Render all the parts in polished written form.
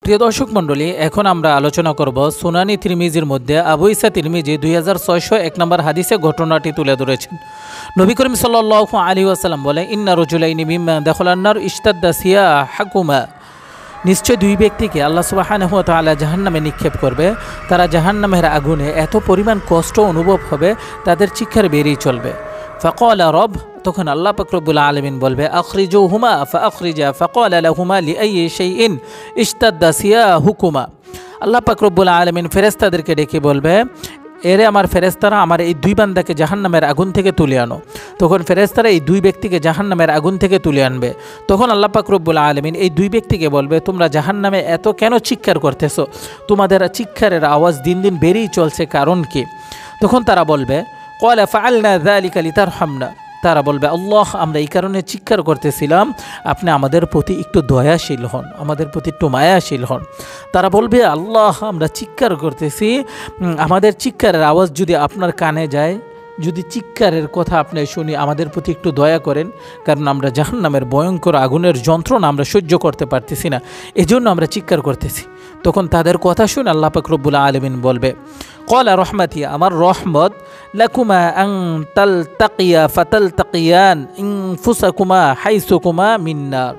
প্রিয় দর্শক মণ্ডলী, এখন আমরা আলোচনা করব সুনানি তিরমিজির মধ্যে আবু ঈসা তিরমিজি 2601 নম্বর হাদিসে ঘটনাটি তুলে ধরেছেন। নবী করিম সাল্লাল্লাহু আলাইহি ওয়াসাল্লাম বলে, ইন্না রাজুলাইনি মিম্মা দাখালান নার ইশতাদ্দা সিয়াহুকুমা, নিশ্চয় দুই ব্যক্তিকে আল্লাহ সুবহানাহু ওয়া তাআলা জাহান্নামে নিক্ষেপ করবে। তারা জাহান্নামের আগুনে এত পরিমাণ কষ্ট অনুভব হবে তাদের চিৎকার বেরিয়ে চলবে। ফাকালা রব, তখন আল্লাহ পাক রব্বুল আলামিন বলবে, আখরিজুহুমা ফাআখরিজা ফাকালা লাহুমা লিআইয়ি শাইইন ইশতাদ্দা সিয়াহুকুমা। আল্লাহ পাক রব্বুল আলামিন ফেরেশতাদেরকে ডেকে বলবে, এরে আমার ফেরেশতারা, আমার এই দুই বান্দাকে জাহান্নামের আগুন থেকে তুলে আনো। তখন ফেরেশতারা এই দুই ব্যক্তিকে জাহান্নামের আগুন থেকে তুলে আনবে। তখন আল্লাহ পাক রব্বুল আলামিন এই দুই ব্যক্তিকে বলবে, তোমরা জাহান্নামে এত কেন চিৎকার করতেছো? তোমাদের চিৎকারের আওয়াজ দিন দিন বেড়েই চলছে, কারণ কি? তখন তারা বলবে, ক্বালা ফাআলনা যালিকা লিতারহামনা। তারা বলবে, আল্লাহ, আমরা এই কারণে চিৎকার করতেছিলাম আপনি আমাদের প্রতি একটু দয়াশীল হন, আমাদের প্রতি একটু মায়াশীল হন। তারা বলবে, আল্লাহ, আমরা চিৎকার করতেছি, আমাদের চিৎকারের আওয়াজ যদি আপনার কানে যায়, যদি চিৎকারের কথা আপনি শুনি, আমাদের প্রতি একটু দয়া করেন, কারণ আমরা জাহান্নামের ভয়ঙ্কর আগুনের যন্ত্রণা আমরা সহ্য করতে পারতেছি না, এজন্য আমরা চিৎকার করতেছি। তখন তাদের কথা শুনে আল্লাহ পাক রব্বুল আলামিন বলবে, ক্বালা রহমাতি, আমার রহমত, লাকুমা আন তালতাকিয়া ফাতালতাকিয়ান ইনফুসাকুমা হাইসুকুমা মিন্নার।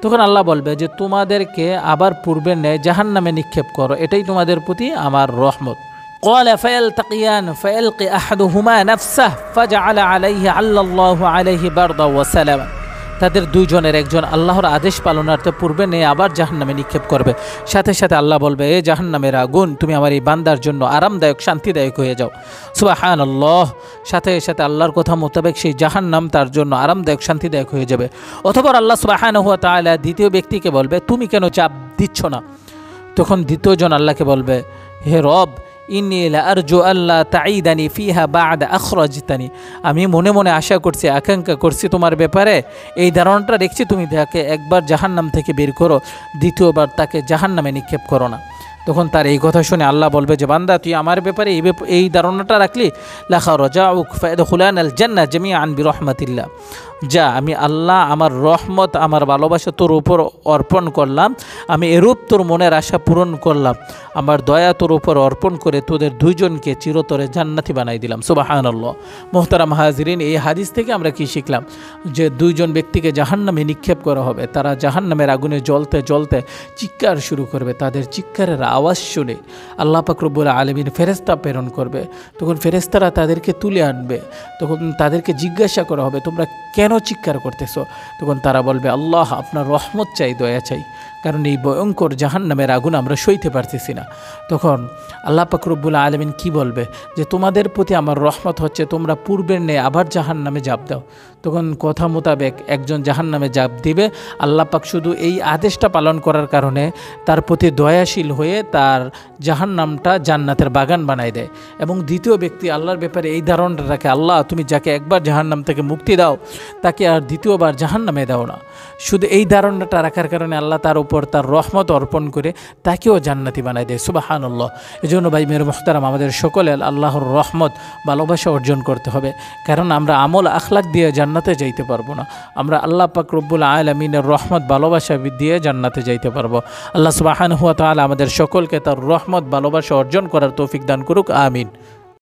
তখন আল্লাহ বলবে যে তোমাদেরকে আবার পূর্বের ন্যায় জাহান্নামে নিক্ষেপ করো, এটাই তোমাদের প্রতি আমার রহমত। ক্বালা ফায়ালতাকিয়ান ফায়ালকি আহাদুহুমা নাফসাহু ফাজআলা আলাইহি আল্লাল্লাহু আলাইহি বারদা ওয়া সালামা। তাদের দুইজনের একজন আল্লাহর আদেশ পালনার্থে পূর্বে নিয়ে আবার জাহান্নামে নিক্ষেপ করবে। সাথে সাথে আল্লাহ বলবে, এ জাহান্নামের আগুন, তুমি আমার এই বান্দার জন্য আরামদায়ক শান্তিদায়ক হয়ে যাও। সুবহানাল্লাহ। সাথে সাথে আল্লাহর কথা মোতাবেক সেই জাহান্নাম তার জন্য আরামদায়ক শান্তিদায়ক হয়ে যাবে। অতঃপর আল্লাহ সুবহানাহু ওয়া তাআলা দ্বিতীয় ব্যক্তিকে বলবে, তুমি কেন চাপ দিচ্ছ না? তখন দ্বিতীয়জন আল্লাহকে বলবে, হে রব, ইন্নী লা আরজু আল্লাহ তাঈদানি ফিহা বা'দা আখরাজতানি। আমি মনে মনে আশা করছি, আকাঙ্ক্ষা করছি তোমার ব্যাপারে, এই ধারণাটা রেখেছি তুমি তাকে একবার জাহান্নাম থেকে বের করো, দ্বিতীয়বার তাকে জাহান্নামে নিক্ষেপ করো না। তখন তার এই কথা শুনে আল্লাহ বলবে যে, বান্দা, তুই আমার ব্যাপারে এই ধারণাটা রাখলি, লাখারাজাউক ফায়াদখুলানাল জান্নাহ জামিআন বিরহমাতিল্লাহ। যা, আমি আল্লাহ আমার রহমত, আমার ভালোবাসা তোর উপর অর্পণ করলাম, আমি এরূপ তোর মনের আশা পূরণ করলাম, আমার দয়া তোর উপর অর্পণ করে তোদের দুইজনকে চিরতরে জান্নাতি বানাই দিলাম। সুবহানাল্লাহ। মুহতারাম হাজিরিন, এই হাদিস থেকে আমরা কি শিখলাম? যে দুইজন ব্যক্তিকে জাহান্নামে নিক্ষেপ করা হবে, তারা জাহান্নামের আগুনে জ্বলতে জ্বলতে চিৎকার শুরু করবে। তাদের চিৎকারের আওয়াজ শুনে আল্লাহ পাক রব্বুল আলামিন ফেরেশতা প্রেরণ করবে। তখন ফেরেশতারা তাদেরকে তুলে আনবে। তখন তাদেরকে জিজ্ঞাসা করা হবে, তোমরা কেন চিৎকার করতেছো? তখন তারা বলবে, আল্লাহ, আপনার রহমত চাই, দয়া চাই, কারণ এই ভয়ঙ্কর জাহান্নামের আগুন আমরা সইতে পারতেছি না। তখন আল্লাহ পাক রব্বুল আলামিন কি বলবে? যে তোমাদের প্রতি আমার রহমত হচ্ছে, তোমরা পূর্বের ন্যায় আবার জাহান্নামে ঝাঁপ দাও। তখন কথা মোতাবেক একজন জাহান্নামে ঝাঁপ দিবে। আল্লাহ পাক শুধু এই আদেশটা পালন করার কারণে তার প্রতি দয়াশীল হয়ে তার জাহান্নামটা জান্নাতের বাগান বানায় দেয়। এবং দ্বিতীয় ব্যক্তি আল্লাহর ব্যাপারে এই ধারণাটা রাখে, আল্লাহ, তুমি যাকে একবার জাহান্নাম থেকে মুক্তি দাও তাকে আর দ্বিতীয়বার জাহান্নামে দাও না। শুধু এই ধারণাটা রাখার কারণে আল্লাহ তার উপর তার রহমত অর্পণ করে তাকেও জান্নাতি বানায় দেয়। সুবহানাল্লাহ। এজন্য ভাই মেরে মুহতারাম, আমাদের সকলের আল্লাহর রহমত ভালোবাসা অর্জন করতে হবে, কারণ আমরা আমল আখলাক দিয়ে জান্নাতে যাইতে পারবো না, আমরা আল্লাহ পাক রব্বুল আলামিনের রহমত ভালোবাসা দিয়ে জান্নাতে যাইতে পারবো। আল্লাহ সুবহানাহু ওয়া তাআলা আমাদের সকলকে তার রহমত ভালোবাসা অর্জন করার তৌফিক দান করুক। আমিন।